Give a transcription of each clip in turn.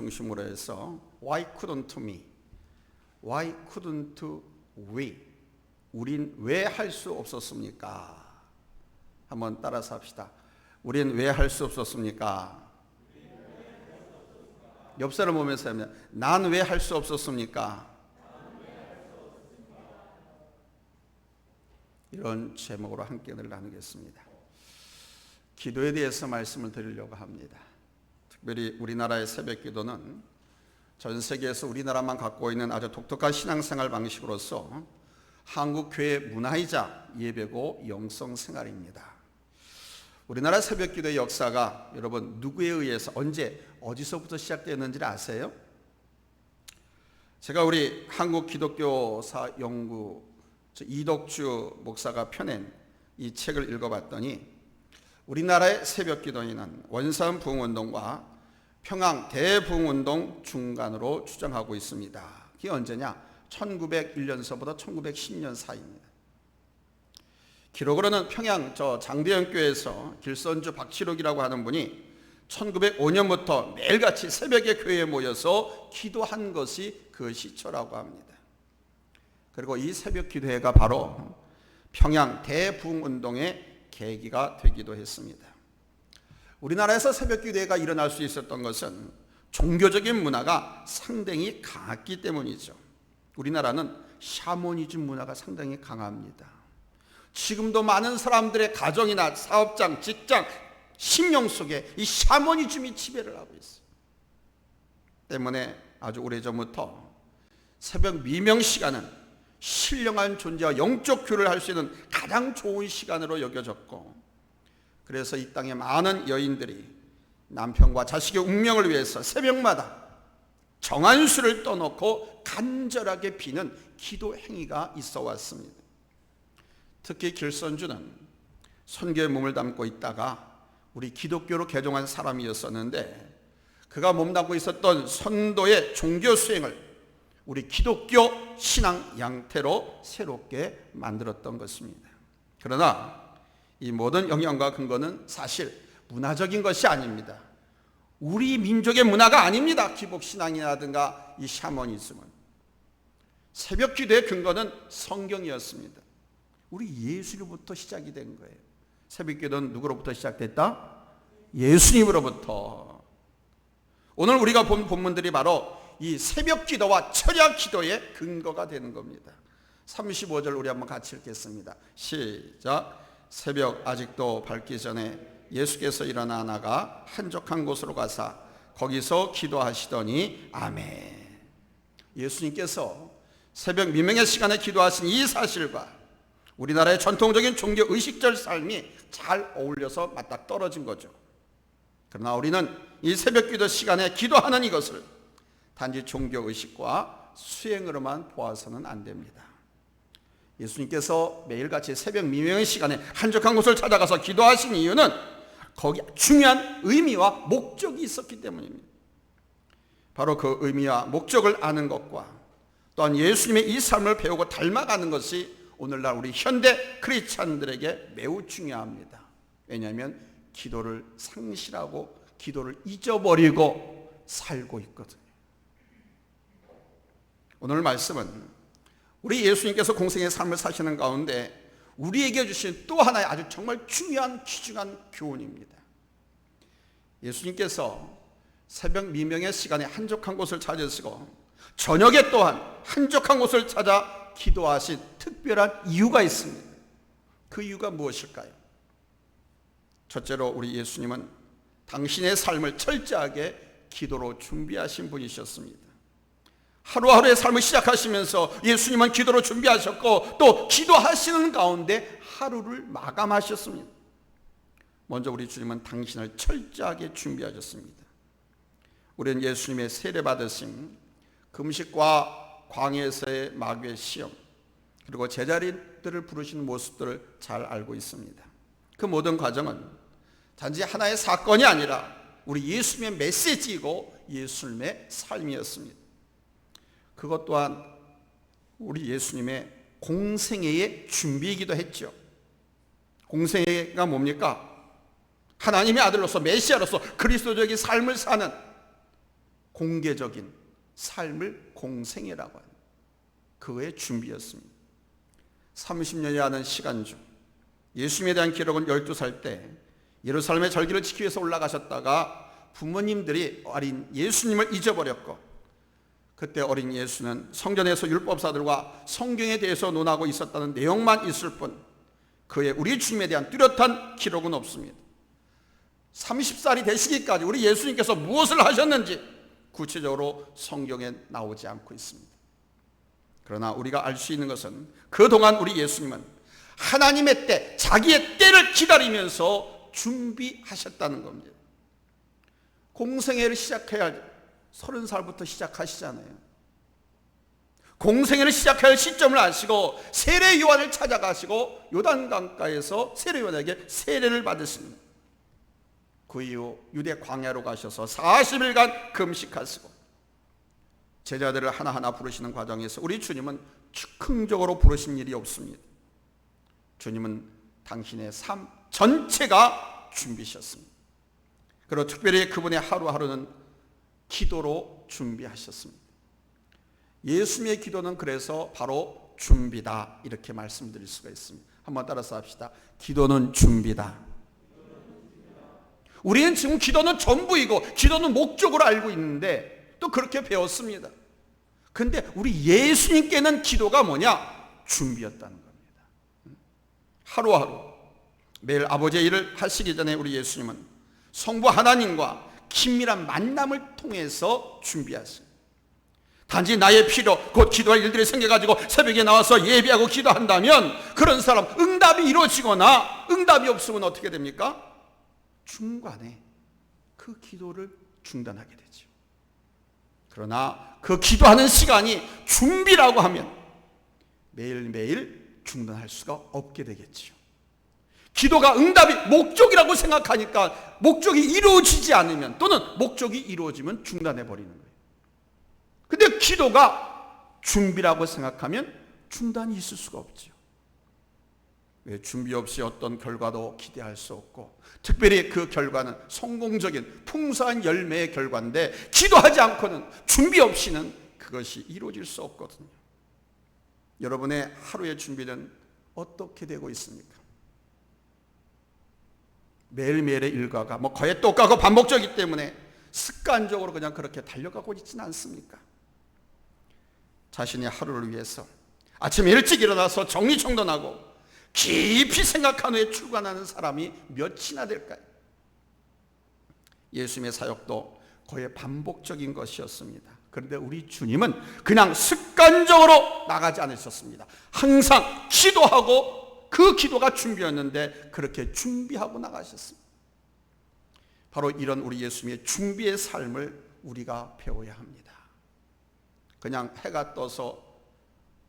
중심으로 해서 Why couldn't me? Why couldn't we? 우린 왜 할 수 없었습니까? 한번 따라서 합시다. 우린 왜 할 수 없었습니까? 옆 사람 보면서 하면 난 왜 할 수 없었습니까? 이런 제목으로 함께 나누겠습니다. 기도에 대해서 말씀을 드리려고 합니다. 특별히 우리나라의 새벽 기도는 전 세계에서 우리나라만 갖고 있는 아주 독특한 신앙생활 방식으로서 한국 교회 문화이자 예배고 영성 생활입니다. 우리나라 새벽 기도의 역사가 여러분 누구에 의해서 언제 어디서부터 시작되었는지를 아세요? 제가 우리 한국 기독교사 연구 이덕주 목사가 펴낸 이 책을 읽어봤더니 우리나라의 새벽 기도인은 원산 부흥운동과 평양 대부흥운동 중간으로 추정하고 있습니다. 그게 언제냐? 1901년서부터 1910년 사이입니다. 기록으로는 평양 장대현 교회에서 길선주 박치록이라고 하는 분이 1905년부터 매일같이 새벽에 교회에 모여서 기도한 것이 그 시초라고 합니다. 그리고 이 새벽 기도회가 바로 평양 대부흥운동의 계기가 되기도 했습니다. 우리나라에서 새벽 기도회가 일어날 수 있었던 것은 종교적인 문화가 상당히 강했기 때문이죠. 우리나라는 샤머니즘 문화가 상당히 강합니다. 지금도 많은 사람들의 가정이나 사업장, 직장, 심령 속에 이 샤머니즘이 지배를 하고 있어요. 때문에 아주 오래전부터 새벽 미명 시간은 신령한 존재와 영적 교류를 할 수 있는 가장 좋은 시간으로 여겨졌고, 그래서 이 땅에 많은 여인들이 남편과 자식의 운명을 위해서 새벽마다 정한수를 떠놓고 간절하게 비는 기도 행위가 있어 왔습니다. 특히 길선주는 선교에 몸을 담고 있다가 우리 기독교로 개종한 사람이었었는데, 그가 몸담고 있었던 선도의 종교 수행을 우리 기독교 신앙 양태로 새롭게 만들었던 것입니다. 그러나 이 모든 영향과 근거는 사실 문화적인 것이 아닙니다. 우리 민족의 문화가 아닙니다. 기복신앙이라든가 이 샤머니즘은. 새벽 기도의 근거는 성경이었습니다. 우리 예수로부터 시작이 된 거예요. 새벽 기도는 누구로부터 시작됐다? 예수님으로부터. 오늘 우리가 본 본문들이 바로 이 새벽 기도와 철야 기도의 근거가 되는 겁니다. 35절 우리 한번 같이 읽겠습니다. 시작. 새벽 아직도 밝기 전에 예수께서 일어나 나가 한적한 곳으로 가사 거기서 기도하시더니 아멘. 예수님께서 새벽 미명의 시간에 기도하신 이 사실과 우리나라의 전통적인 종교 의식절 삶이 잘 어울려서 맞닥 떨어진 거죠. 그러나 우리는 이 새벽 기도 시간에 기도하는 이것을 단지 종교 의식과 수행으로만 보아서는 안 됩니다. 예수님께서 매일같이 새벽 미명의 시간에 한적한 곳을 찾아가서 기도하신 이유는 거기 중요한 의미와 목적이 있었기 때문입니다. 바로 그 의미와 목적을 아는 것과 또한 예수님의 이 삶을 배우고 닮아가는 것이 오늘날 우리 현대 크리스찬들에게 매우 중요합니다. 왜냐하면 기도를 상실하고 기도를 잊어버리고 살고 있거든요. 오늘 말씀은 우리 예수님께서 공생의 삶을 사시는 가운데 우리에게 주신 또 하나의 아주 정말 중요한 귀중한 교훈입니다. 예수님께서 새벽 미명의 시간에 한적한 곳을 찾으시고 저녁에 또한 한적한 곳을 찾아 기도하신 특별한 이유가 있습니다. 그 이유가 무엇일까요? 첫째로 우리 예수님은 당신의 삶을 철저하게 기도로 준비하신 분이셨습니다. 하루하루의 삶을 시작하시면서 예수님은 기도로 준비하셨고 또 기도하시는 가운데 하루를 마감하셨습니다. 먼저 우리 주님은 당신을 철저하게 준비하셨습니다. 우리는 예수님의 세례받으심, 금식과 광야에서의 마귀의 시험, 그리고 제자리들을 부르시는 모습들을 잘 알고 있습니다. 그 모든 과정은 단지 하나의 사건이 아니라 우리 예수님의 메시지이고 예수님의 삶이었습니다. 그것 또한 우리 예수님의 공생애의 준비이기도 했죠. 공생애가 뭡니까? 하나님의 아들로서 메시아로서 그리스도적인 삶을 사는 공개적인 삶을 공생애라고 하는 그의 준비였습니다. 30년이 하는 시간 중 예수님에 대한 기록은 12살 때 예루살렘의 절기를 지키기 위해서 올라가셨다가 부모님들이 어린 예수님을 잊어버렸고, 그때 어린 예수는 성전에서 율법사들과 성경에 대해서 논하고 있었다는 내용만 있을 뿐 그의 우리 주님에 대한 뚜렷한 기록은 없습니다. 30살이 되시기까지 우리 예수님께서 무엇을 하셨는지 구체적으로 성경에 나오지 않고 있습니다. 그러나 우리가 알 수 있는 것은 그동안 우리 예수님은 하나님의 때, 자기의 때를 기다리면서 준비하셨다는 겁니다. 공생애를 시작해야 30살부터 시작하시잖아요. 공생애를 시작할 시점을 아시고 세례 요한을 찾아가시고 요단강가에서 세례 요한에게 세례를 받으십니다. 그 이후 유대 광야로 가셔서 40일간 금식하시고 제자들을 하나하나 부르시는 과정에서 우리 주님은 즉흥적으로 부르신 일이 없습니다. 주님은 당신의 삶 전체가 준비셨습니다. 그리고 특별히 그분의 하루하루는 기도로 준비하셨습니다. 예수님의 기도는 그래서 바로 준비다, 이렇게 말씀드릴 수가 있습니다. 한번 따라서 합시다. 기도는 준비다. 우리는 지금 기도는 전부이고 기도는 목적으로 알고 있는데 또 그렇게 배웠습니다. 근데 우리 예수님께는 기도가 뭐냐? 준비였다는 겁니다. 하루하루 매일 아버지의 일을 하시기 전에 우리 예수님은 성부 하나님과 긴밀한 만남을 통해서 준비하세요. 단지 나의 필요, 곧 기도할 일들이 생겨가지고 새벽에 나와서 예배하고 기도한다면 그런 사람 응답이 이루어지거나 응답이 없으면 어떻게 됩니까? 중간에 그 기도를 중단하게 되죠. 그러나 그 기도하는 시간이 준비라고 하면 매일매일 중단할 수가 없게 되겠죠. 기도가 응답이 목적이라고 생각하니까 목적이 이루어지지 않으면, 또는 목적이 이루어지면 중단해 버리는 거예요. 근데 기도가 준비라고 생각하면 중단이 있을 수가 없죠. 왜? 준비 없이 어떤 결과도 기대할 수 없고, 특별히 그 결과는 성공적인 풍성한 열매의 결과인데 기도하지 않고는, 준비 없이는 그것이 이루어질 수 없거든요. 여러분의 하루의 준비는 어떻게 되고 있습니까? 매일매일의 일과가 거의 똑같고 반복적이기 때문에 습관적으로 그냥 그렇게 달려가고 있지는 않습니까? 자신의 하루를 위해서 아침에 일찍 일어나서 정리정돈하고 깊이 생각한 후에 출근하는 사람이 몇이나 될까요? 예수님의 사역도 거의 반복적인 것이었습니다. 그런데 우리 주님은 그냥 습관적으로 나가지 않으셨습니다. 항상 기도하고 그 기도가 준비였는데 그렇게 준비하고 나가셨습니다. 바로 이런 우리 예수님의 준비의 삶을 우리가 배워야 합니다. 그냥 해가 떠서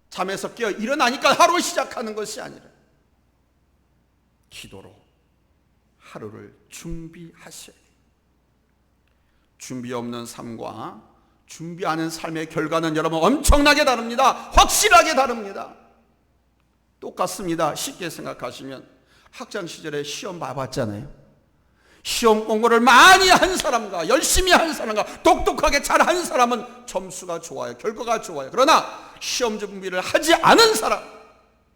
잠에서 깨어 일어나니까 하루 시작하는 것이 아니라 기도로 하루를 준비하셔야 돼요. 준비 없는 삶과 준비하는 삶의 결과는 여러분 엄청나게 다릅니다. 확실하게 다릅니다. 똑같습니다. 쉽게 생각하시면 학창 시절에 시험 봐봤잖아요. 시험 공부를 많이 한 사람과 열심히 한 사람과 똑똑하게 잘한 사람은 점수가 좋아요. 결과가 좋아요. 그러나 시험 준비를 하지 않은 사람,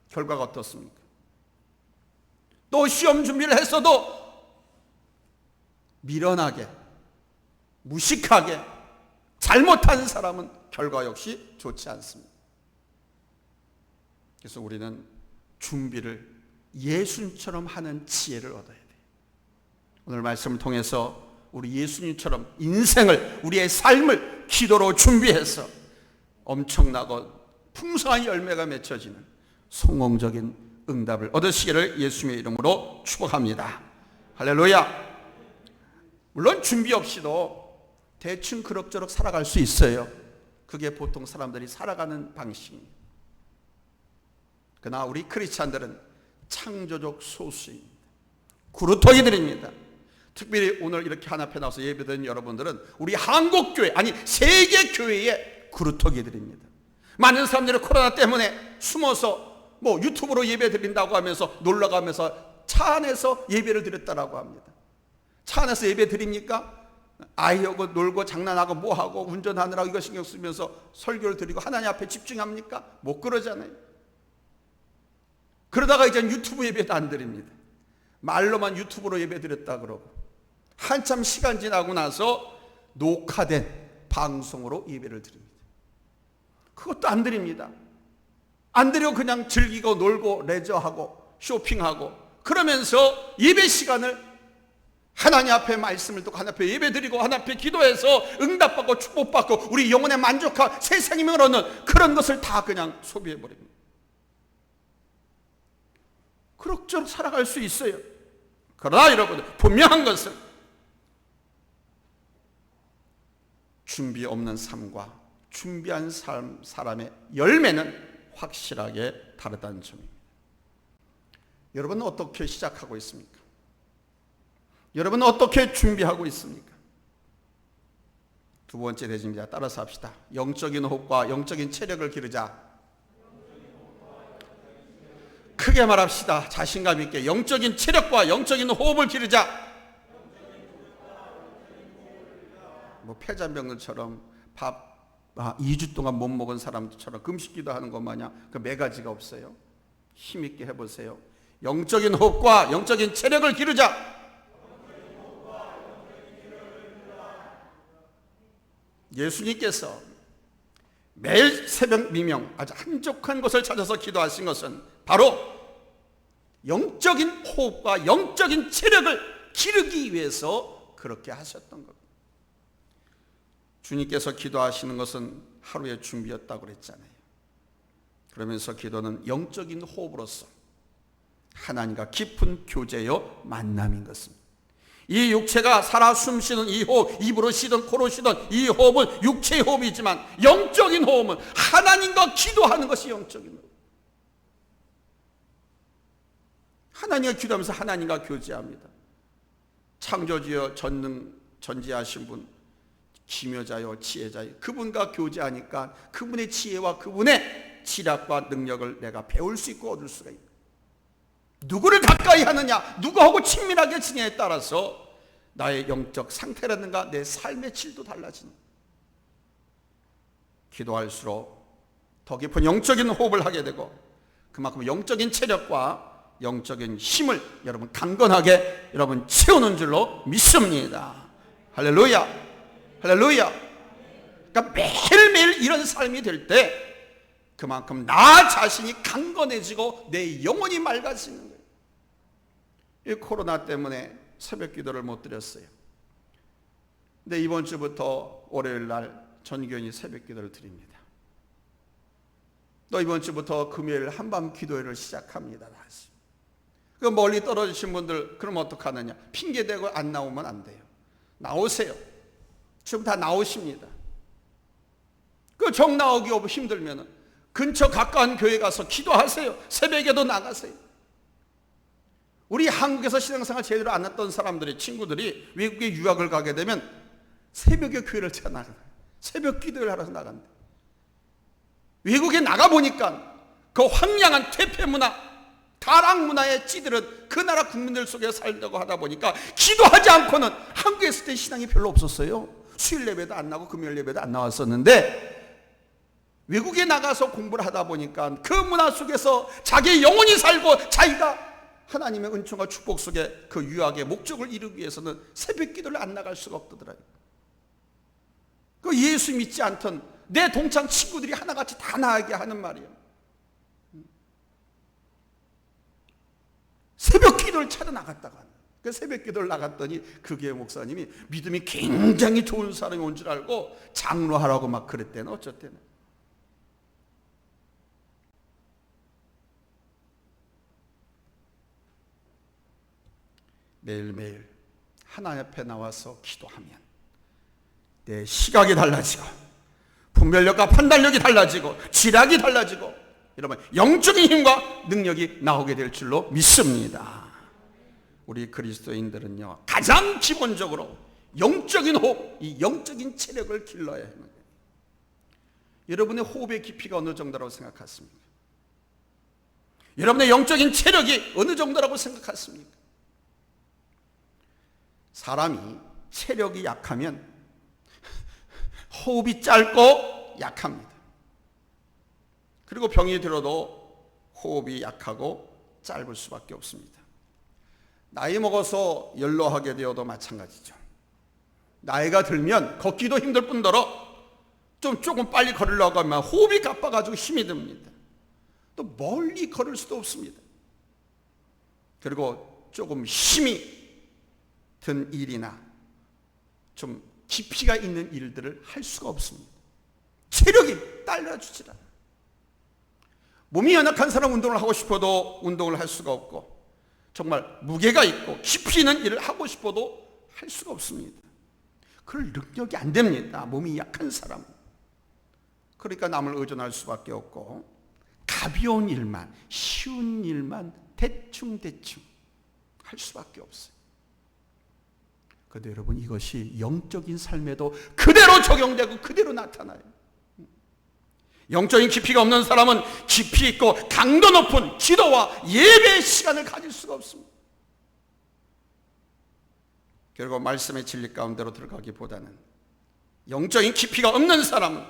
결과가 어떻습니까? 또 시험 준비를 했어도 미련하게, 무식하게 잘못한 사람은 결과 역시 좋지 않습니다. 그래서 우리는 준비를 예수님처럼 하는 지혜를 얻어야 돼요. 오늘 말씀을 통해서 우리 예수님처럼 인생을, 우리의 삶을 기도로 준비해서 엄청나고 풍성한 열매가 맺혀지는 성공적인 응답을 얻으시기를 예수님의 이름으로 축복합니다. 할렐루야. 물론 준비 없이도 대충 그럭저럭 살아갈 수 있어요. 그게 보통 사람들이 살아가는 방식입니다. 그러나 우리 크리스찬들은 창조적 소수입니다. 구루토기들입니다. 특별히 오늘 이렇게 한 앞에 나와서 예배드린 여러분들은 우리 한국교회, 아니 세계교회의 구루토기들입니다. 많은 사람들이 코로나 때문에 숨어서 유튜브로 예배 드린다고 하면서 놀러가면서 차 안에서 예배를 드렸다라고 합니다. 차 안에서 예배 드립니까? 아이하고 놀고 장난하고 뭐하고 운전하느라고 이거 신경 쓰면서 설교를 드리고 하나님 앞에 집중합니까? 못 그러잖아요. 그러다가 이제 유튜브 예배도 안 드립니다. 말로만 유튜브로 예배 드렸다 그러고 한참 시간 지나고 나서 녹화된 방송으로 예배를 드립니다. 그것도 안 드립니다. 안 드리고 그냥 즐기고 놀고 레저하고 쇼핑하고 그러면서 예배 시간을 하나님 앞에 말씀을 듣고 하나님 앞에 예배 드리고 하나님 앞에 기도해서 응답받고 축복받고 우리 영혼에 만족하고 세상이 얻는 그런 것을 다 그냥 소비해버립니다. 그럭저럭 살아갈 수 있어요. 그러나 여러분 분명한 것은 준비 없는 삶과 준비한 사람의 열매는 확실하게 다르다는 점입니다. 여러분은 어떻게 시작하고 있습니까? 여러분은 어떻게 준비하고 있습니까? 두 번째 대진입니다. 따라서 합시다. 영적인 호흡과 영적인 체력을 기르자. 크게 말합시다. 자신감 있게 영적인 체력과 영적인 호흡을 기르자. 뭐 폐잔병들처럼 밥 2주 동안 못 먹은 사람들처럼 금식기도 하는 것 마냥 그 네 가지가 없어요. 힘있게 해보세요. 영적인 호흡과 영적인 체력을 기르자. 예수님께서 매일 새벽 미명 아주 한적한 곳을 찾아서 기도하신 것은 바로 영적인 호흡과 영적인 체력을 기르기 위해서 그렇게 하셨던 겁니다. 주님께서 기도하시는 것은 하루의 준비였다고 그랬잖아요. 그러면서 기도는 영적인 호흡으로서 하나님과 깊은 교제요 만남인 것입니다. 이 육체가 살아 숨쉬는 이 호흡, 입으로 쉬든 코로 쉬든 이 호흡은 육체의 호흡이지만 영적인 호흡은 하나님과 기도하는 것이 영적인 호흡. 하나님과 기도하면서 하나님과 교제합니다. 창조주여 전지하신 분, 기묘자요 지혜자요 그분과 교제하니까 그분의 지혜와 그분의 지략과 능력을 내가 배울 수 있고 얻을 수가 있다. 누구를 가까이 하느냐, 누구하고 친밀하게 지내냐에 따라서 나의 영적 상태라든가 내 삶의 질도 달라진다. 기도할수록 더 깊은 영적인 호흡을 하게 되고 그만큼 영적인 체력과 영적인 힘을 여러분 강건하게 여러분 채우는 줄로 믿습니다. 할렐루야. 할렐루야. 그러니까 매일매일 이런 삶이 될 때 그만큼 나 자신이 강건해지고 내 영혼이 맑아지는 거예요. 이 코로나 때문에 새벽 기도를 못 드렸어요. 근데 이번 주부터 월요일 날 전교인이 새벽 기도를 드립니다. 또 이번 주부터 금요일 한밤 기도회를 시작합니다. 다시. 그 멀리 떨어지신 분들 그럼 어떡하느냐? 핑계대고 안 나오면 안 돼요. 나오세요. 지금 다 나오십니다. 그 정 나오기 힘들면 근처 가까운 교회 가서 기도하세요. 새벽에도 나가세요. 우리 한국에서 신앙생활 제대로 안 했던 사람들이 친구들이 외국에 유학을 가게 되면 새벽에 교회를 찾아 나가요. 새벽 기도를 하러 나간다. 외국에 나가보니까 그 황량한 퇴폐 문화, 타락 문화에 찌들은 그 나라 국민들 속에 살려고 하다 보니까 기도하지 않고는 한국에 있을 때 신앙이 별로 없었어요. 수요일 예배도 안 나고 금요일 예배도 안 나왔었는데 외국에 나가서 공부를 하다 보니까 그 문화 속에서 자기의 영혼이 살고 자기가 하나님의 은총과 축복 속에 그 유학의 목적을 이루기 위해서는 새벽 기도를 안 나갈 수가 없더라고요. 그 예수 믿지 않던 내 동창 친구들이 하나같이 다 나가게 하는 말이에요. 새벽 기도를 찾아 나갔다가 그 새벽 기도를 나갔더니 그 교회 목사님이 믿음이 굉장히 좋은 사람이 온 줄 알고 장로하라고 막 그랬대는 어쨌든 매일매일 하나님 앞에 나와서 기도하면 내 시각이 달라지고 분별력과 판단력이 달라지고 지략이 달라지고 여러분 영적인 힘과 능력이 나오게 될 줄로 믿습니다. 우리 그리스도인들은요 가장 기본적으로 영적인 호흡, 이 영적인 체력을 길러야 하는 거예요. 여러분의 호흡의 깊이가 어느 정도라고 생각하십니까? 여러분의 영적인 체력이 어느 정도라고 생각하십니까? 사람이 체력이 약하면 호흡이 짧고 약합니다. 그리고 병이 들어도 호흡이 약하고 짧을 수밖에 없습니다. 나이 먹어서 연로하게 되어도 마찬가지죠. 나이가 들면 걷기도 힘들 뿐더러 조금 빨리 걸으려고 하면 호흡이 가빠가지고 힘이 듭니다. 또 멀리 걸을 수도 없습니다. 그리고 조금 힘이 든 일이나 좀 깊이가 있는 일들을 할 수가 없습니다. 체력이 딸려주질 않아요. 몸이 연약한 사람 운동을 하고 싶어도 운동을 할 수가 없고, 정말 무게가 있고 깊이 있는 일을 하고 싶어도 할 수가 없습니다. 그럴 능력이 안 됩니다. 몸이 약한 사람은. 그러니까 남을 의존할 수밖에 없고, 가벼운 일만, 쉬운 일만 대충 할 수밖에 없어요. 그런데 여러분, 이것이 영적인 삶에도 그대로 적용되고 그대로 나타나요. 영적인 깊이가 없는 사람은 깊이 있고 강도 높은 기도와 예배의 시간을 가질 수가 없습니다. 결국 말씀의 진리 가운데로 들어가기보다는, 영적인 깊이가 없는 사람은,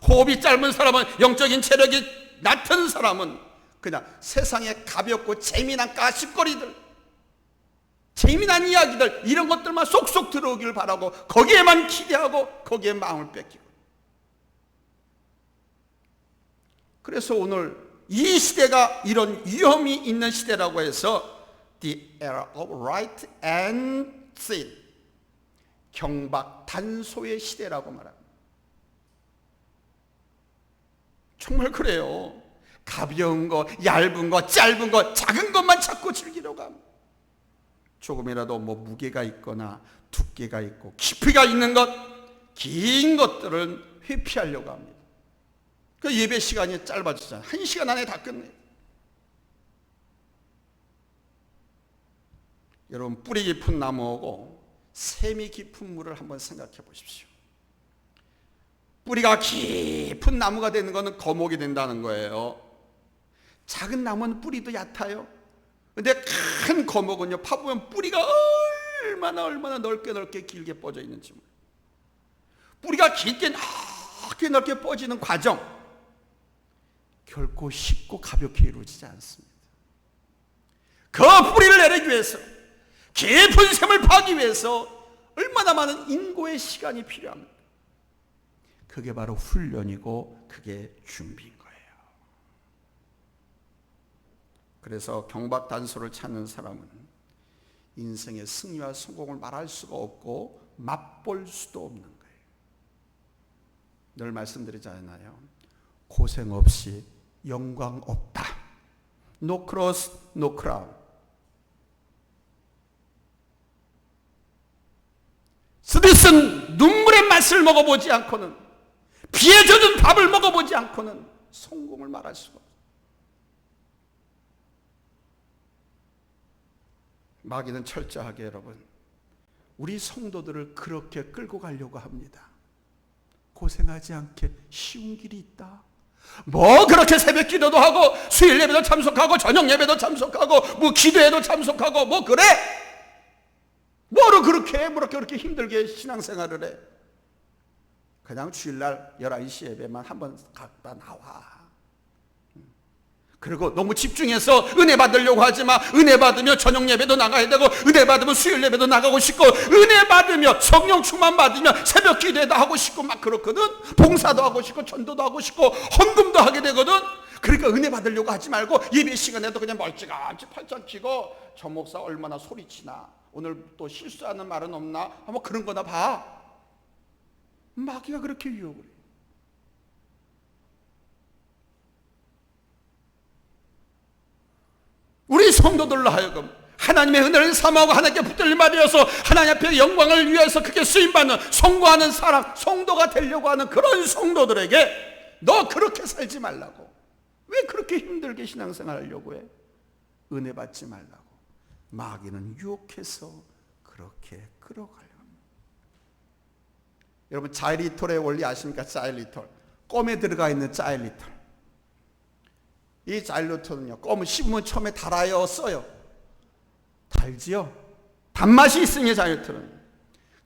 호흡이 짧은 사람은, 영적인 체력이 낮은 사람은 그냥 세상의 가볍고 재미난 가십거리들, 재미난 이야기들, 이런 것들만 쏙쏙 들어오길 바라고 거기에만 기대하고 거기에 마음을 뺏기고. 그래서 오늘 이 시대가 이런 위험이 있는 시대라고 해서 The era of right and sin, 경박 단소의 시대라고 말합니다. 정말 그래요. 가벼운 거, 얇은 거, 짧은 거, 작은 것만 자꾸 즐기려고 합니다. 조금이라도 무게가 있거나 두께가 있고 깊이가 있는 것, 긴 것들은 회피하려고 합니다. 그 예배 시간이 짧아지잖아요. 1시간 안에 다 끝내요. 여러분, 뿌리 깊은 나무하고 샘이 깊은 물을 한번 생각해 보십시오. 뿌리가 깊은 나무가 되는 것은 거목이 된다는 거예요. 작은 나무는 뿌리도 얕아요. 근데 큰 거목은요, 파보면 뿌리가 얼마나 넓게 길게 뻗어 있는지 몰라요. 뿌리가 길게 넓게 뻗어지는 과정, 결코 쉽고 가볍게 이루어지지 않습니다. 그 뿌리를 내리기 위해서, 깊은 샘을 파기 위해서 얼마나 많은 인고의 시간이 필요합니다. 그게 바로 훈련이고 그게 준비인 거예요. 그래서 경박단소를 찾는 사람은 인생의 승리와 성공을 말할 수가 없고 맛볼 수도 없는 거예요. 늘 말씀드리잖아요. 고생 없이 영광 없다. No cross, no crown. 스디슨 눈물의 맛을 먹어보지 않고는, 비에 젖은 밥을 먹어보지 않고는 성공을 말할 수가 없어요. 마귀는 철저하게 여러분, 우리 성도들을 그렇게 끌고 가려고 합니다. 고생하지 않게 쉬운 길이 있다. 그렇게 새벽 기도도 하고 수요일 예배도 참석하고 저녁 예배도 참석하고 기도회도 참석하고 그래? 뭐로 그렇게 힘들게 신앙생활을 해? 그냥 주일날 11시 예배만 한번 갔다 나와. 그리고 너무 집중해서 은혜 받으려고 하지 마. 은혜 받으면 저녁 예배도 나가야 되고, 은혜 받으면 수요일 예배도 나가고 싶고, 은혜 받으면 성령 충만 받으면 새벽 기도회도 하고 싶고 막 그렇거든. 봉사도 하고 싶고 전도도 하고 싶고 헌금도 하게 되거든. 그러니까 은혜 받으려고 하지 말고 예배 시간에도 그냥 멀찌감치 팔짱 끼고, 저 목사 얼마나 소리치나, 오늘 또 실수하는 말은 없나, 한번 그런 거나 봐. 마귀가 그렇게 유혹을 해요. 우리 성도들로 하여금 하나님의 은혜를 사모하고 하나님께 붙들린 말이어서 하나님 앞에 영광을 위해서 크게 쓰임받는 성공하는 사람, 성도가 되려고 하는 그런 성도들에게 너 그렇게 살지 말라고. 왜 그렇게 힘들게 신앙생활 하려고 해? 은혜 받지 말라고. 마귀는 유혹해서 그렇게 끌어가려고 합니다. 여러분, 자일리톨의 원리 아십니까? 자일리톨, 껌에 들어가 있는 자일리톨. 이 자일리톨은요, 껌을 씹으면 처음에 달아요, 써요? 달지요? 단맛이 있으니 자일리톨은.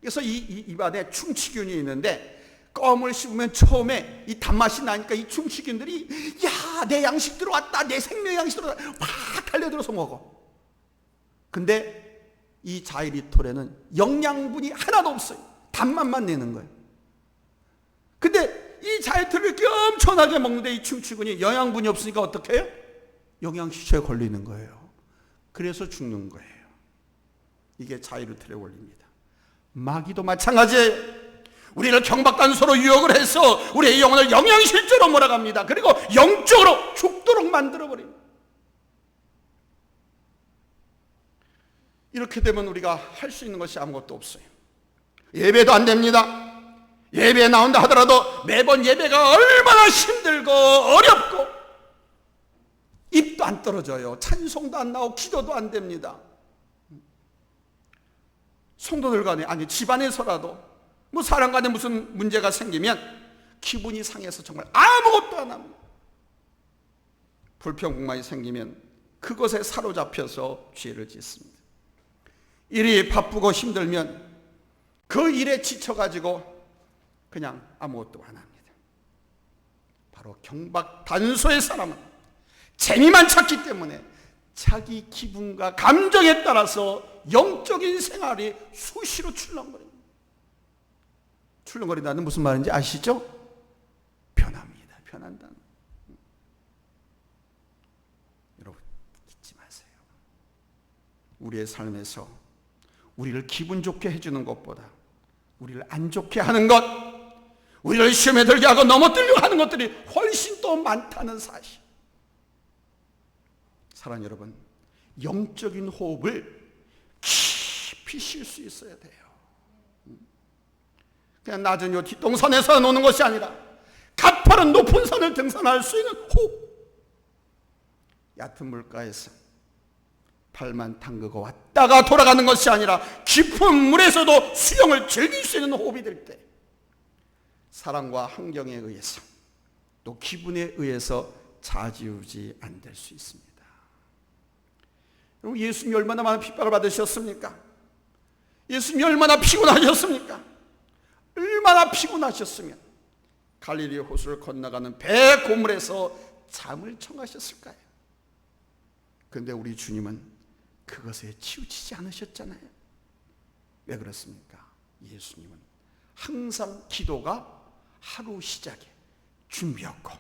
그래서 이 입안에 충치균이 있는데 껌을 씹으면 처음에 이 단맛이 나니까 이 충치균들이 야, 내 양식 들어왔다, 내 생명 양식 들어왔다, 막 달려들어서 먹어. 근데 이 자일리톨에는 영양분이 하나도 없어요. 단맛만 내는 거예요. 근데 이 자일리톨을 이렇게 엄청나게 먹는데 이 충치균이 영양분이 없으니까 어떻게 해요? 영양실조에 걸리는 거예요. 그래서 죽는 거예요. 이게 자일리톨의 원리입니다. 마귀도 마찬가지예요. 우리를 경박단소로 유혹을 해서 우리의 영혼을 영양실조로 몰아갑니다. 그리고 영적으로 죽도록 만들어버립니다. 이렇게 되면 우리가 할 수 있는 것이 아무것도 없어요. 예배도 안 됩니다. 예배에 나온다 하더라도 매번 예배가 얼마나 힘들고 어렵고 입도 안 떨어져요. 찬송도 안 나오고 기도도 안 됩니다. 성도들 간에, 아니 집안에서라도 뭐 사람 간에 무슨 문제가 생기면 기분이 상해서 정말 아무것도 안 합니다. 불평불만이 생기면 그것에 사로잡혀서 죄를 짓습니다. 일이 바쁘고 힘들면 그 일에 지쳐가지고 그냥 아무것도 안 합니다. 바로 경박단소의 사람은 재미만 찾기 때문에 자기 기분과 감정에 따라서 영적인 생활이 수시로 출렁거립니다. 출렁거린다는 무슨 말인지 아시죠? 편합니다. 편한다는. 여러분 잊지 마세요. 우리의 삶에서 우리를 기분 좋게 해주는 것보다 우리를 안 좋게 하는 것, 우리를 시험에 들게 하고 넘어뜨리려고 하는 것들이 훨씬 더 많다는 사실. 사랑하는 여러분, 영적인 호흡을 깊이 쉴 수 있어야 돼요. 그냥 낮은 요 뒷동산에서 노는 것이 아니라 가파른 높은 산을 등산할 수 있는 호흡. 얕은 물가에서 발만 담그고 왔다가 돌아가는 것이 아니라 깊은 물에서도 수영을 즐길 수 있는 호흡이 될 때 사랑과 환경에 의해서 또 기분에 의해서 좌지우지 안 될 수 있습니다. 여러분, 예수님이 얼마나 많은 핍박을 받으셨습니까? 예수님이 얼마나 피곤하셨습니까? 얼마나 피곤하셨으면 갈릴리 호수를 건너가는 배 고물에서 잠을 청하셨을까요? 그런데 우리 주님은 그것에 치우치지 않으셨잖아요. 왜 그렇습니까? 예수님은 항상 기도가 하루 시작에 준비였고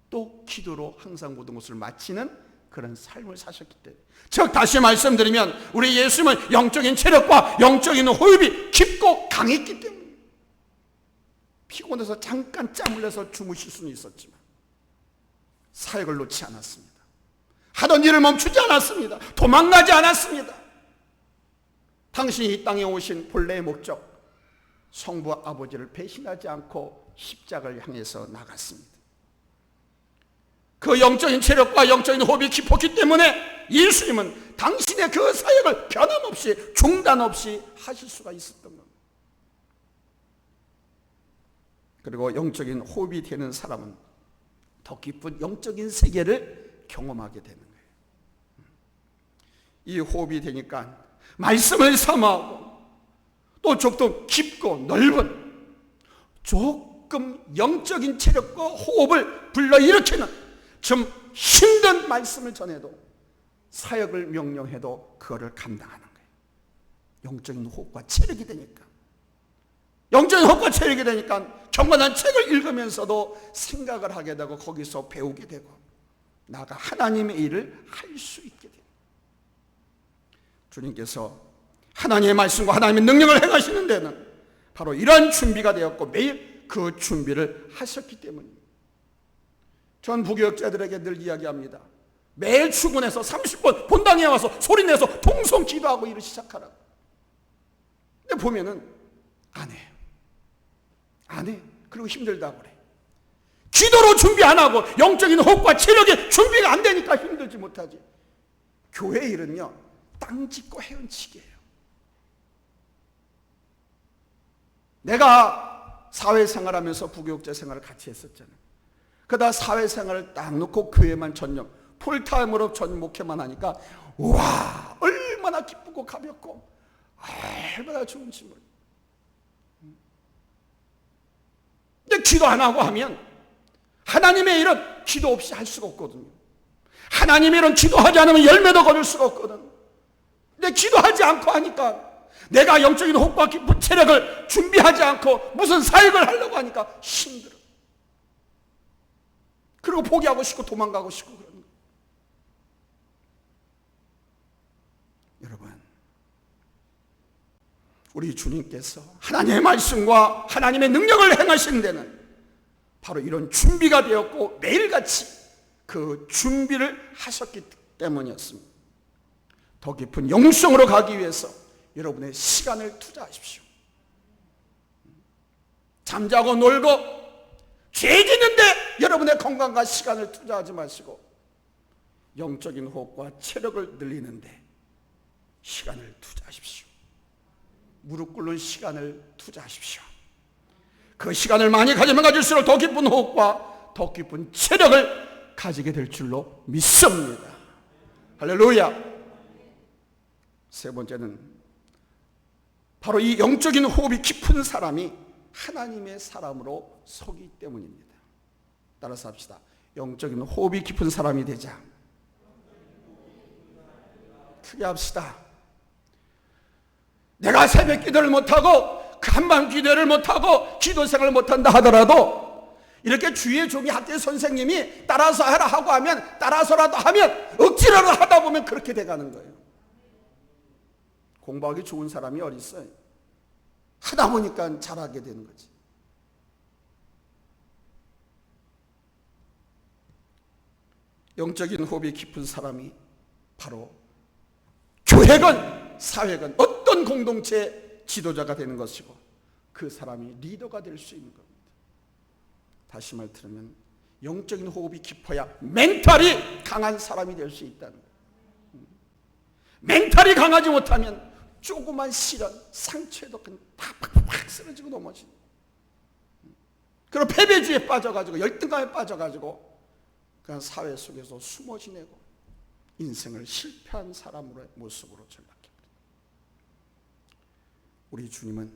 또 기도로 항상 모든 것을 마치는 그런 삶을 사셨기 때문에, 즉 다시 말씀드리면 우리 예수님은 영적인 체력과 영적인 호흡이 깊고 강했기 때문에 피곤해서 잠깐 짬을 내서 주무실 수는 있었지만 사역을 놓지 않았습니다. 하던 일을 멈추지 않았습니다. 도망가지 않았습니다. 당신이 이 땅에 오신 본래의 목적, 성부 아버지를 배신하지 않고 십자가를 향해서 나갔습니다. 그 영적인 체력과 영적인 호흡이 깊었기 때문에 예수님은 당신의 그 사역을 변함없이 중단 없이 하실 수가 있었던 겁니다. 그리고 영적인 호흡이 되는 사람은 더 깊은 영적인 세계를 경험하게 되는 거예요. 이 호흡이 되니까 말씀을 삼아하고 또 조금 깊고 넓은 조금 영적인 체력과 호흡을 불러일으키는 좀 힘든 말씀을 전해도 사역을 명령해도 그거를 감당하는 거예요. 영적인 호흡과 체력이 되니까. 영적인 호흡과 체력이 되니까 경건한 책을 읽으면서도 생각을 하게 되고 거기서 배우게 되고 나가 하나님의 일을 할 수 있게 돼요. 주님께서 하나님의 말씀과 하나님의 능력을 행하시는 데는 바로 이러한 준비가 되었고 매일 그 준비를 하셨기 때문입니다. 전 부교역자들에게 늘 이야기합니다. 매일 출근해서 30분 본당에 와서 소리내서 통성 기도하고 일을 시작하라고. 근데 보면은 안 해요. 안 해. 그리고 힘들다고 그래. 기도로 준비 안 하고 영적인 호흡과 체력이 준비가 안 되니까 힘들지 못하지. 교회 일은요, 땅 짚고 헤엄치기예요. 내가 사회생활하면서 부교육자 생활을 같이 했었잖아요. 그러다 사회생활을 딱 놓고 교회만 전념, 풀타임으로 전 목회만 하니까 와, 얼마나 기쁘고 가볍고 얼마나 좋은지 몰라요. 근데 기도 안 하고 하면 하나님의 일은 기도 없이 할 수가 없거든요. 하나님의 일은 기도하지 않으면 열매도 거둘 수가 없거든. 근데 기도하지 않고 하니까, 내가 영적인 호흡과 깊은 체력을 준비하지 않고 무슨 사역을 하려고 하니까 힘들어. 그리고 포기하고 싶고 도망가고 싶고 그러는 거예요. 여러분, 우리 주님께서 하나님의 말씀과 하나님의 능력을 행하시는 데는 바로 이런 준비가 되었고 매일같이 그 준비를 하셨기 때문이었습니다. 더 깊은 영성으로 가기 위해서 여러분의 시간을 투자하십시오. 잠자고 놀고 죄 짓는데 여러분의 건강과 시간을 투자하지 마시고 영적인 호흡과 체력을 늘리는데 시간을 투자하십시오. 무릎 꿇는 시간을 투자하십시오. 그 시간을 많이 가지면 가질수록 더 깊은 호흡과 더 깊은 체력을 가지게 될 줄로 믿습니다. 할렐루야. 세 번째는 바로 이 영적인 호흡이 깊은 사람이 하나님의 사람으로 서기 때문입니다. 따라서 합시다. 영적인 호흡이 깊은 사람이 되자. 크게 합시다. 내가 새벽 기도를 못하고 한밤 기도를 못하고 기도 생활을 못한다 하더라도 이렇게 주위의 종이 학교 선생님이 따라서 하라 하고 하면 따라서라도 하면 억지로라도 하다 보면 그렇게 돼가는 거예요. 공부하기 좋은 사람이 어디 있어요? 하다 보니까 잘하게 되는 거지. 영적인 호흡이 깊은 사람이 바로 교회건 사회건 어떤 공동체의 지도자가 되는 것이고 그 사람이 리더가 될 수 있는 겁니다. 다시 말 들으면 영적인 호흡이 깊어야 멘탈이 강한 사람이 될 수 있다는 거예요. 멘탈이 강하지 못하면 조그만 시련, 상처에도 그냥 팍팍팍 쓰러지고 넘어지는. 그리고 패배주의에 빠져가지고 열등감에 빠져가지고 그냥 사회 속에서 숨어 지내고 인생을 실패한 사람으로의 모습으로 전락해버립니다. 우리 주님은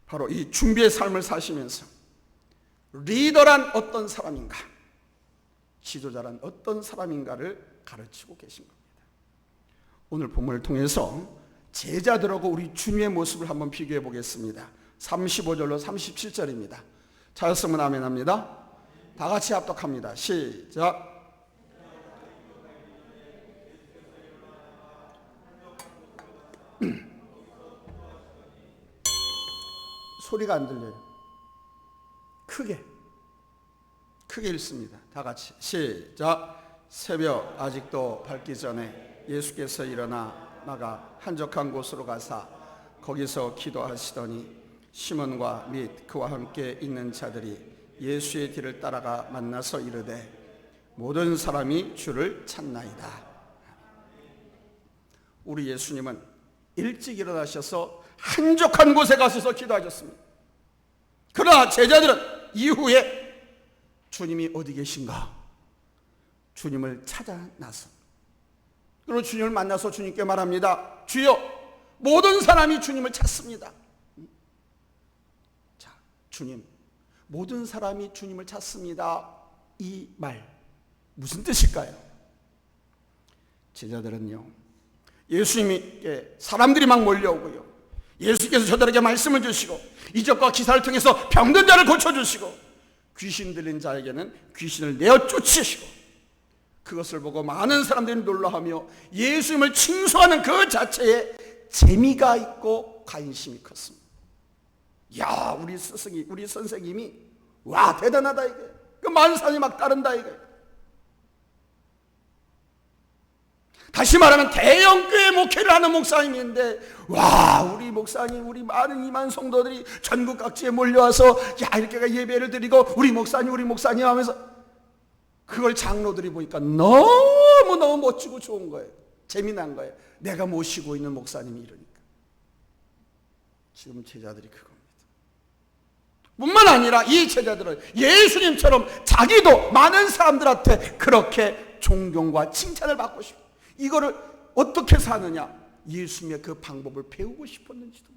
바로 이 준비의 삶을 사시면서 리더란 어떤 사람인가, 지도자란 어떤 사람인가를 가르치고 계신 겁니다. 오늘 본문을 통해서 제자들하고 우리 주님의 모습을 한번 비교해 보겠습니다. 35절로 37절입니다. 찾았으면 아멘 합니다. 다 같이 합독합니다. 시작. 소리가 안 들려요. 크게 읽습니다. 다 같이 시작. 새벽 아직도 밝기 전에 예수께서 일어나 나가 한적한 곳으로 가사 거기서 기도하시더니 시몬과 및 그와 함께 있는 자들이 예수의 뒤를 따라가 만나서 이르되 모든 사람이 주를 찾나이다. 우리 예수님은 일찍 일어나셔서 한적한 곳에 가셔서 기도하셨습니다. 그러나 제자들은 이후에 주님이 어디 계신가? 주님을 찾아 나서 그리고 주님을 만나서 주님께 말합니다. 주여, 모든 사람이 주님을 찾습니다. 자, 주님, 모든 사람이 주님을 찾습니다. 이 말 무슨 뜻일까요? 제자들은요, 예수님께 사람들이 막 몰려오고요, 예수께서 저들에게 말씀을 주시고 이적과 기사를 통해서 병든 자를 고쳐주시고 귀신 들린 자에게는 귀신을 내어 쫓으시고 그것을 보고 많은 사람들이 놀라하며 예수님을 칭송하는 그 자체에 재미가 있고 관심이 컸습니다. 야, 우리 스승이, 우리 선생님이 와 대단하다 이게. 그 많은 사람이 막 따른다 이게. 다시 말하면 대형교회 목회를 하는 목사님인데 와, 우리 목사님, 우리 많은 이만 성도들이 전국 각지에 몰려와서 야, 이렇게 예배를 드리고 우리 목사님 하면서 그걸 장로들이 보니까 너무너무 멋지고 좋은 거예요. 재미난 거예요. 내가 모시고 있는 목사님이 이러니까. 지금 제자들이 그겁니다. 뿐만 아니라 이 제자들은 예수님처럼 자기도 많은 사람들한테 그렇게 존경과 칭찬을 받고 싶어요. 이거를 어떻게 사느냐? 예수님의 그 방법을 배우고 싶었는지도.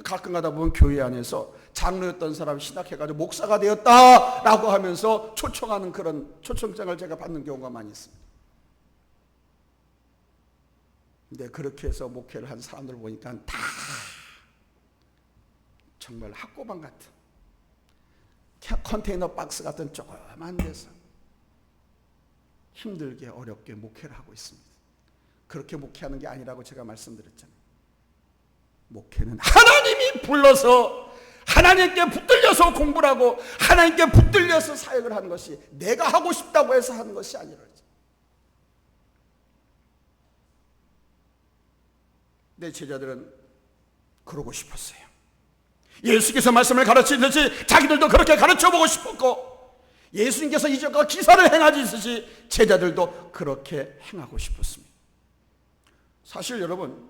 가끔 가다 보면 교회 안에서 장로였던 사람이 신학해가지고 목사가 되었다라고 하면서 초청하는 그런 초청장을 제가 받는 경우가 많이 있습니다. 근데 그렇게 해서 목회를 한 사람들 보니까 다 정말 학고방 같은 컨테이너 박스 같은 조그만 데서 힘들게 어렵게 목회를 하고 있습니다. 그렇게 목회하는 게 아니라고 제가 말씀드렸잖아요. 목회는 하나님이 불러서 하나님께 붙들려서 공부를 하고 하나님께 붙들려서 사역을 하는 것이 내가 하고 싶다고 해서 하는 것이 아니라, 내 제자들은 그러고 싶었어요. 예수께서 말씀을 가르치듯이 자기들도 그렇게 가르쳐보고 싶었고, 예수님께서 이적과 기사를 행하듯이 제자들도 그렇게 행하고 싶었습니다. 사실 여러분,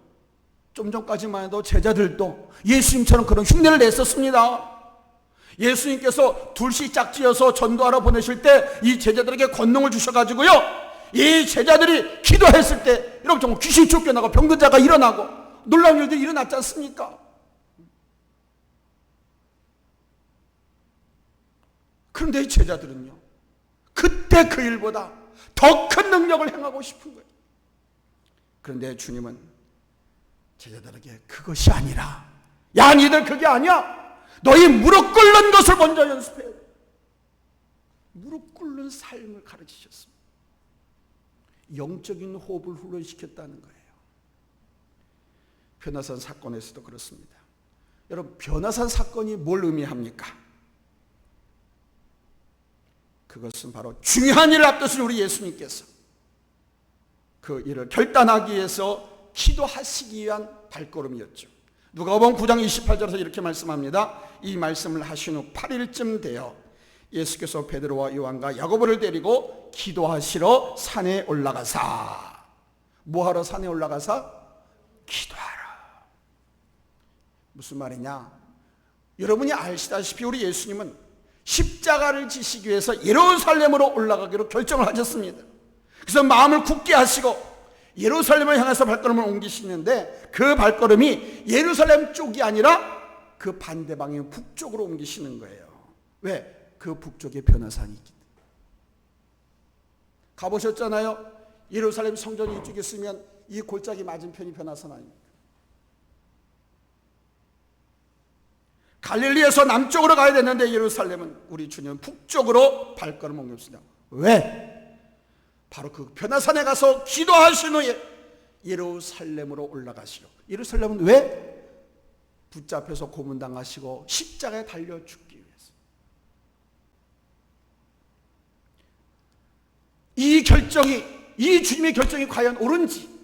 좀 전까지만 해도 제자들도 예수님처럼 그런 흉내를 냈었습니다. 예수님께서 둘씩 짝지어서 전도하러 보내실 때 이 제자들에게 권능을 주셔가지고요, 이 제자들이 기도했을 때 여러분 정말 귀신이 쫓겨나고 병든 자가 일어나고 놀라운 일들이 일어났지 않습니까? 그런데 이 제자들은요, 그때 그 일보다 더 큰 능력을 행하고 싶은 거예요. 그런데 주님은 제자들에게 그것이 아니라, 야 니들 그게 아니야, 너희 무릎 꿇는 것을 먼저 연습해야 돼. 무릎 꿇는 삶을 가르치셨습니다. 영적인 호흡을 훈련시켰다는 거예요. 변화산 사건에서도 그렇습니다. 여러분, 변화산 사건이 뭘 의미합니까? 그것은 바로 중요한 일을 앞두신 우리 예수님께서 그 일을 결단하기 위해서 기도하시기 위한 발걸음이었죠. 누가복음 9장 28절에서 이렇게 말씀합니다. 이 말씀을 하신 후 8일쯤 되어 예수께서 베드로와 요한과 야고보를 데리고 기도하시러 산에 올라가사. 뭐하러 산에 올라가사? 기도하러. 무슨 말이냐? 여러분이 아시다시피 우리 예수님은 십자가를 지시기 위해서 예루살렘으로 올라가기로 결정을 하셨습니다. 그래서 마음을 굳게 하시고 예루살렘을 향해서 발걸음을 옮기시는데, 그 발걸음이 예루살렘 쪽이 아니라 그 반대 방향 북쪽으로 옮기시는 거예요. 왜? 그 북쪽에 변화산이 있기 때문에. 가보셨잖아요. 예루살렘 성전이 이쪽에 있으면 이 골짜기 맞은편이 변화산 아닙니까? 갈릴리에서 남쪽으로 가야 되는데 예루살렘은, 우리 주님은 북쪽으로 발걸음 옮겼습니다. 왜? 바로 그 변화산에 가서 기도하신 후에 예루살렘으로 올라가시려. 예루살렘은 왜? 붙잡혀서 고문당하시고 십자가에 달려 죽기 위해서. 이 결정이, 이 주님의 결정이 과연 옳은지,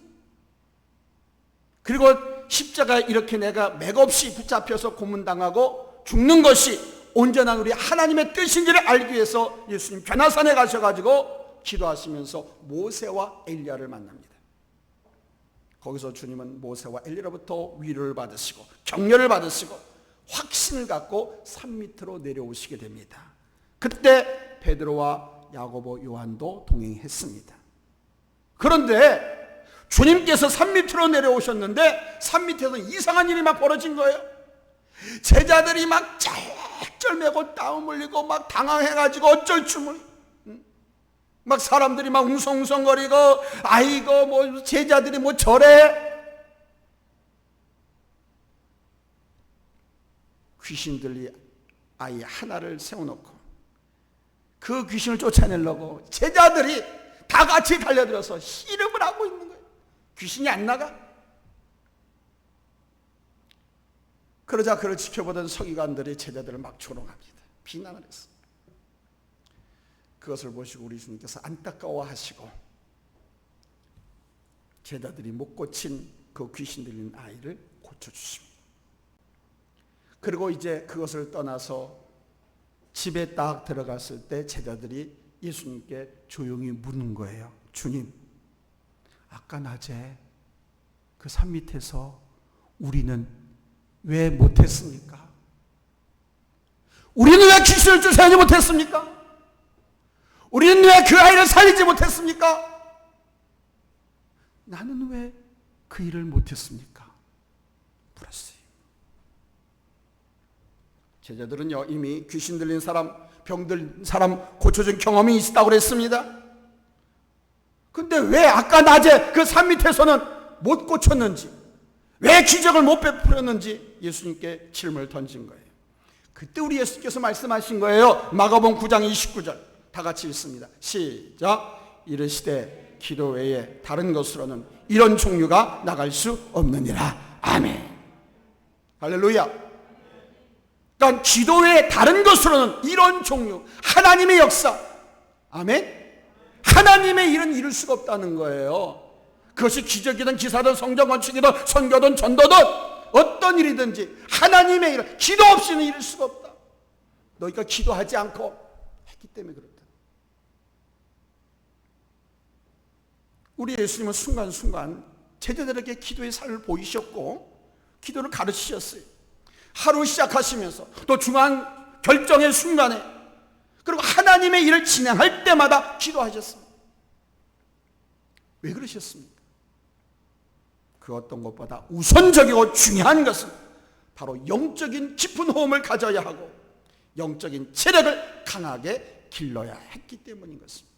그리고 십자가에 이렇게 내가 맥없이 붙잡혀서 고문당하고 죽는 것이 온전한 우리 하나님의 뜻인지를 알기 위해서 예수님 변화산에 가셔가지고 기도하시면서 모세와 엘리야를 만납니다. 거기서 주님은 모세와 엘리야로부터 위로를 받으시고 격려를 받으시고 확신을 갖고 산 밑으로 내려오시게 됩니다. 그때 베드로와 야고보, 요한도 동행했습니다. 그런데 주님께서 산 밑으로 내려오셨는데 산 밑에서 이상한 일이 막 벌어진 거예요. 제자들이 막 쩔쩔매고 땀 흘리고 막 당황해가지고 어쩔 줄 모르고, 막 사람들이 막 웅성웅성거리고, 아이고 뭐 제자들이 뭐 저래. 귀신들이 아이 하나를 세워놓고 그 귀신을 쫓아내려고 제자들이 다 같이 달려들어서 씨름을 하고 있는 거예요. 귀신이 안 나가? 그러자 그를 지켜보던 서기관들이 제자들을 막 조롱합니다. 비난을 했습니다. 그것을 보시고 우리 주님께서 안타까워하시고 제자들이 못 고친 그 귀신 들린 아이를 고쳐주십니다. 그리고 이제 그것을 떠나서 집에 딱 들어갔을 때 제자들이 예수님께 조용히 묻는 거예요. 주님, 아까 낮에 그 산 밑에서 우리는 왜 못했습니까? 우리는 왜 귀신을 쫓아내지 못했습니까? 우리는 왜 그 아이를 살리지 못했습니까? 나는 왜 그 일을 못했습니까? 물었어요. 제자들은요 이미 귀신 들린 사람, 병 들린 사람 고쳐준 경험이 있다고 그랬습니다. 근데 왜 아까 낮에 그 산 밑에서는 못 고쳤는지, 왜 기적을 못 베풀었는지 예수님께 질문을 던진 거예요. 그때 우리 예수께서 말씀하신 거예요. 마가복음 9장 29절 다 같이 읽습니다. 시작. 이르시되 기도 외에 다른 것으로는 이런 종류가 나갈 수 없느니라. 아멘. 할렐루야. 그러니까 기도 외에 다른 것으로는 이런 종류, 하나님의 역사, 아멘, 하나님의 일은 이룰 수가 없다는 거예요. 그것이 기적이든 기사든 성전 건축이든 선교든 전도든 어떤 일이든지 하나님의 일은 기도 없이는 이룰 수가 없다. 너희가 기도하지 않고 했기 때문에 그렇다. 우리 예수님은 순간순간 제자들에게 기도의 삶을 보이셨고 기도를 가르치셨어요. 하루 시작하시면서 또 중요한 결정의 순간에, 그리고 하나님의 일을 진행할 때마다 기도하셨습니다. 왜 그러셨습니까? 그 어떤 것보다 우선적이고 중요한 것은 바로 영적인 깊은 호흡을 가져야 하고 영적인 체력을 강하게 길러야 했기 때문인 것입니다.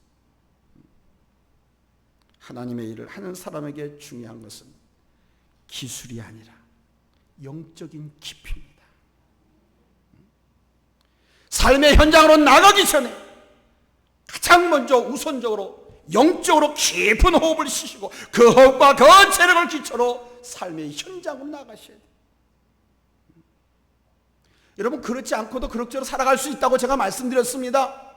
하나님의 일을 하는 사람에게 중요한 것은 기술이 아니라 영적인 깊이입니다. 삶의 현장으로 나가기 전에 가장 먼저 우선적으로 영적으로 깊은 호흡을 쉬시고 그 호흡과 그 체력을 기초로 삶의 현장으로 나가셔야 돼요. 여러분, 그렇지 않고도 그럭저럭 살아갈 수 있다고 제가 말씀드렸습니다.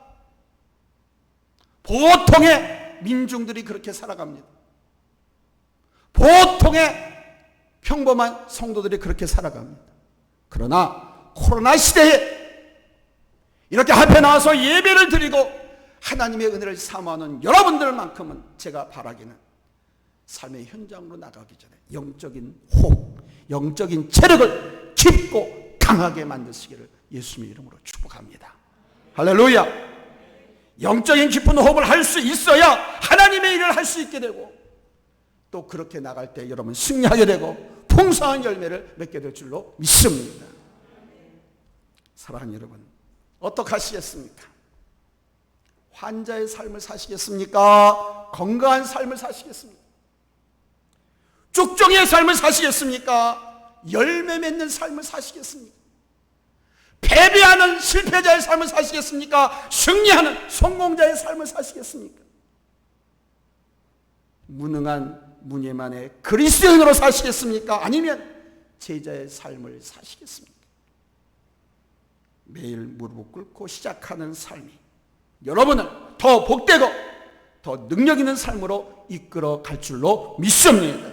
보통의 민중들이 그렇게 살아갑니다. 보통의 평범한 성도들이 그렇게 살아갑니다. 그러나 코로나 시대에 이렇게 앞에 나와서 예배를 드리고 하나님의 은혜를 사모하는 여러분들만큼은 제가 바라기는 삶의 현장으로 나가기 전에 영적인 호흡, 영적인 체력을 깊고 강하게 만드시기를 예수님의 이름으로 축복합니다. 할렐루야. 영적인 깊은 호흡을 할 수 있어야 하나님의 일을 할 수 있게 되고 또 그렇게 나갈 때 여러분 승리하게 되고 풍성한 열매를 맺게 될 줄로 믿습니다. 사랑하는 여러분, 어떻게 하시겠습니까? 환자의 삶을 사시겠습니까? 건강한 삶을 사시겠습니까? 쭉정이의 삶을 사시겠습니까? 열매 맺는 삶을 사시겠습니까? 패배하는 실패자의 삶을 사시겠습니까? 승리하는 성공자의 삶을 사시겠습니까? 무능한 무예만의 그리스도인으로 사시겠습니까? 아니면 제자의 삶을 사시겠습니까? 매일 무릎 꿇고 시작하는 삶이 여러분을 더 복되고 더 능력 있는 삶으로 이끌어 갈 줄로 믿습니다.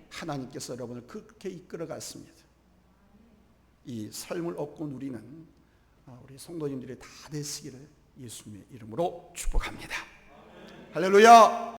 하나님께서 여러분을 그렇게 이끌어 갔습니다. 이 삶을 얻고 누리는 우리 성도님들이 다 되시기를 예수님의 이름으로 축복합니다. 할렐루야.